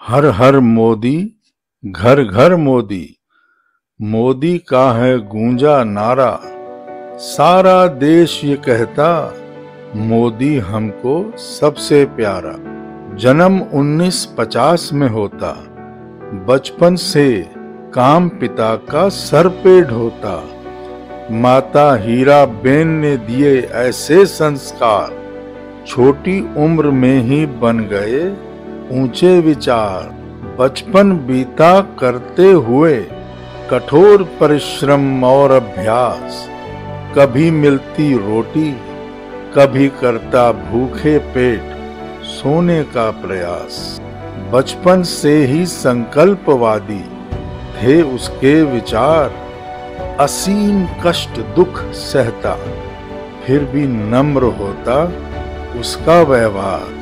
हर हर मोदी, घर घर मोदी। मोदी का है गूंजा नारा, सारा देश ये कहता मोदी हमको सबसे प्यारा। जन्म 1950 में होता, बचपन से काम पिता का सर पे ढोता। माता हीराबेन ने दिए ऐसे संस्कार, छोटी उम्र में ही बन गए ऊंचे विचार। बचपन बीता करते हुए कठोर परिश्रम और अभ्यास, कभी मिलती रोटी कभी करता भूखे पेट सोने का प्रयास। बचपन से ही संकल्पवादी थे उसके विचार, असीम कष्ट दुख सहता फिर भी नम्र होता उसका व्यवहार।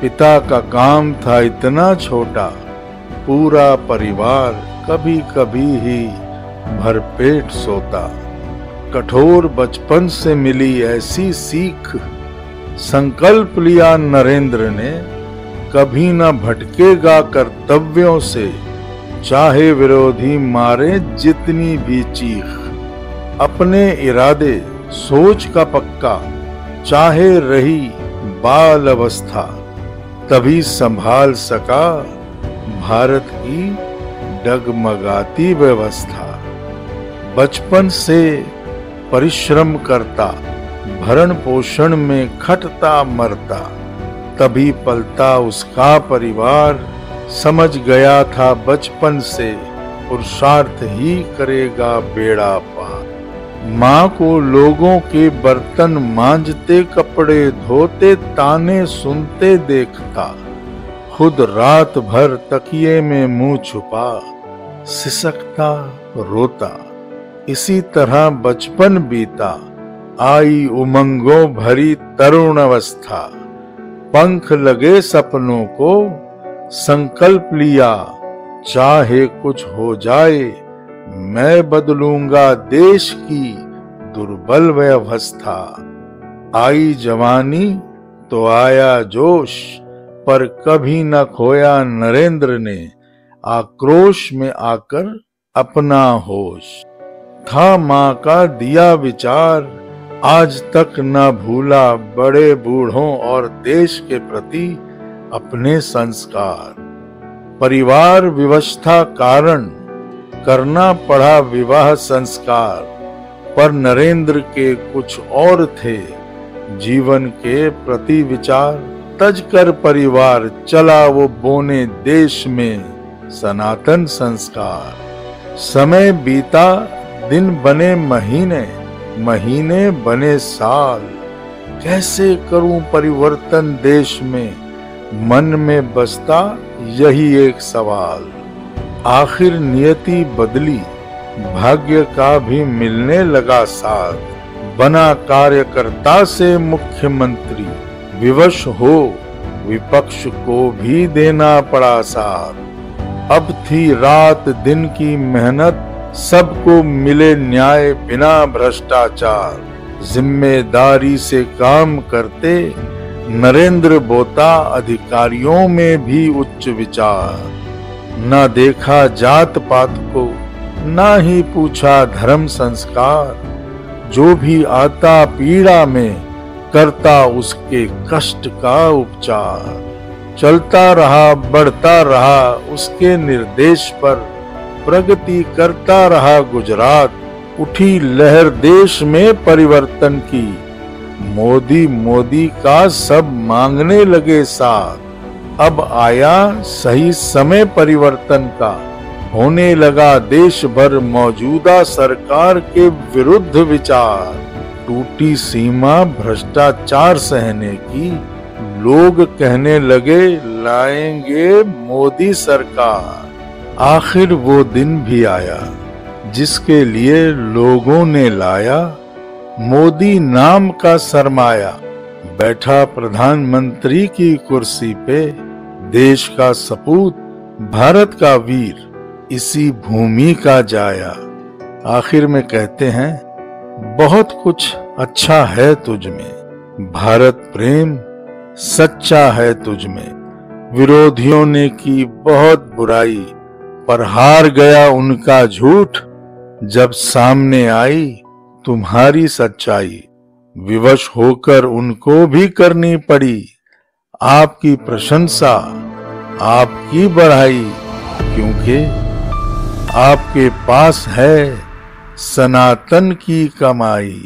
पिता का काम था इतना छोटा, पूरा परिवार कभी कभी ही भरपेट सोता। कठोर बचपन से मिली ऐसी सीख, संकल्प लिया नरेंद्र ने कभी न भटकेगा कर्तव्यों से, चाहे विरोधी मारे जितनी भी चीख। अपने इरादे सोच का पक्का, चाहे रही बाल अवस्था, तभी संभाल सका भारत की डगमगाती व्यवस्था। बचपन से परिश्रम करता, भरण पोषण में खटता मरता, तभी पलता उसका परिवार। समझ गया था बचपन से पुरुषार्थ ही करेगा बेड़ा पार। माँ को लोगों के बर्तन मांजते कपड़े धोते ताने सुनते देखता, खुद रात भर तकिए में मुंह छुपा सिसकता रोता। इसी तरह बचपन बीता, आई उमंगों भरी तरुण अवस्था। पंख लगे सपनों को संकल्प लिया, चाहे कुछ हो जाए मैं बदलूंगा देश की दुर्बल व्यवस्था। आई जवानी तो आया जोश, पर कभी न खोया नरेंद्र ने आक्रोश में आकर अपना होश। था माँ का दिया विचार, आज तक न भूला बड़े बूढ़ों और देश के प्रति अपने संस्कार। परिवार विवशता कारण करना पड़ा विवाह संस्कार, पर नरेंद्र के कुछ और थे जीवन के प्रति विचार। तजकर परिवार चला वो बोने देश में सनातन संस्कार। समय बीता, दिन बने महीने, महीने बने साल। कैसे करूं परिवर्तन देश में, मन में बसता यही एक सवाल। आखिर नियति बदली, भाग्य का भी मिलने लगा साथ। बना कार्यकर्ता से मुख्यमंत्री, विवश हो विपक्ष को भी देना पड़ा साथ। अब थी रात दिन की मेहनत, सबको मिले न्याय बिना भ्रष्टाचार। जिम्मेदारी से काम करते नरेंद्र बोता, अधिकारियों में भी उच्च विचार। न देखा जात पात को, न ही पूछा धर्म संस्कार। जो भी आता पीड़ा में, करता उसके कष्ट का उपचार। चलता रहा बढ़ता रहा उसके निर्देश पर, प्रगति करता रहा गुजरात। उठी लहर देश में परिवर्तन की, मोदी मोदी का सब मांगने लगे साथ। अब आया सही समय परिवर्तन का, होने लगा देश भर मौजूदा सरकार के विरुद्ध विचार। टूटी सीमा भ्रष्टाचार सहने की, लोग कहने लगे लाएंगे मोदी सरकार। आखिर वो दिन भी आया जिसके लिए लोगों ने लाया मोदी नाम का सरमाया। बैठा प्रधानमंत्री की कुर्सी पे, देश का सपूत भारत का वीर, इसी भूमि का जाया। आखिर में कहते हैं, बहुत कुछ अच्छा है तुझ में, भारत प्रेम सच्चा है तुझ में। विरोधियों ने की बहुत बुराई, पर हार गया उनका झूठ। जब सामने आई तुम्हारी सच्चाई, विवश होकर उनको भी करनी पड़ी आपकी प्रशंसा, आपकी बढ़ाई, क्योंकि आपके पास है सनातन की कमाई।